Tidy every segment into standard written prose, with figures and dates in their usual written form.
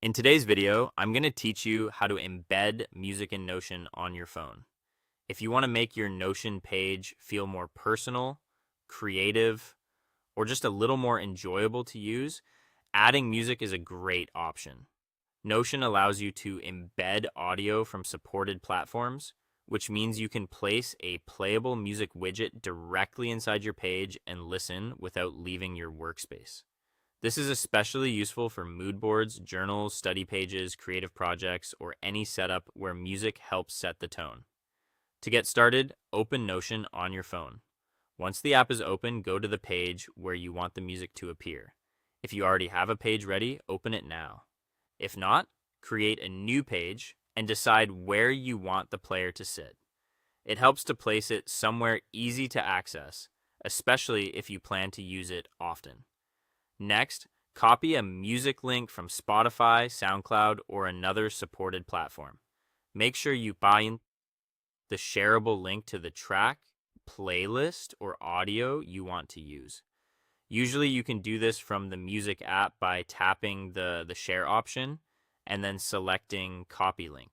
In today's video, I'm going to teach you how to embed music in Notion on your phone. If you want to make your Notion page feel more personal, creative, or just a little more enjoyable to use, adding music is a great option. Notion allows you to embed audio from supported platforms, which means you can place a playable music widget directly inside your page and listen without leaving your workspace. This is especially useful for mood boards, journals, study pages, creative projects, or any setup where music helps set the tone. To get started, open Notion on your phone. Once the app is open, go to the page where you want the music to appear. If you already have a page ready, open it now. If not, create a new page and decide where you want the player to sit. It helps to place it somewhere easy to access, especially if you plan to use it often. Next, copy a music link from Spotify, SoundCloud, or another supported platform. Make sure you bind the shareable link to the track, playlist, or audio you want to use. Usually you can do this from the music app by tapping the share option and then selecting copy link.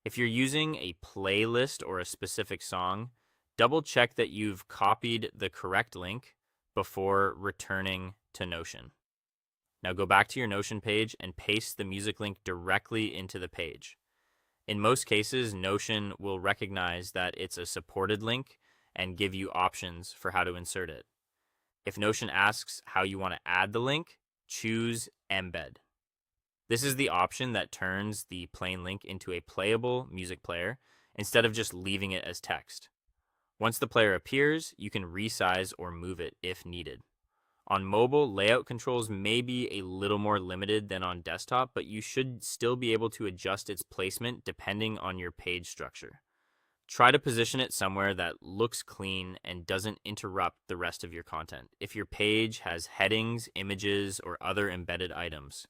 If you're using a playlist or a specific song, double check that you've copied the correct link before returning to Notion. Now go back to your Notion page and paste the music link directly into the page. In most cases, Notion will recognize that it's a supported link and give you options for how to insert it. If Notion asks how you want to add the link, choose Embed. This is the option that turns the plain link into a playable music player instead of just leaving it as text. Once the player appears, you can resize or move it if needed. On mobile, layout controls may be a little more limited than on desktop, but you should still be able to adjust its placement depending on your page structure. Try to position it somewhere that looks clean and doesn't interrupt the rest of your content if your page has headings, images, or other embedded items.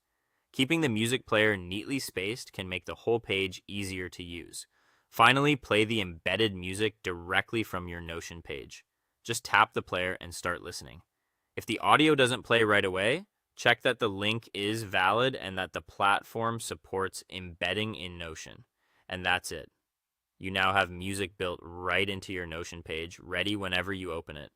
Keeping the music player neatly spaced can make the whole page easier to use. Finally, play the embedded music directly from your Notion page. Just tap the player and start listening. If the audio doesn't play right away, check that the link is valid and that the platform supports embedding in Notion. And that's it. You now have music built right into your Notion page, ready whenever you open it.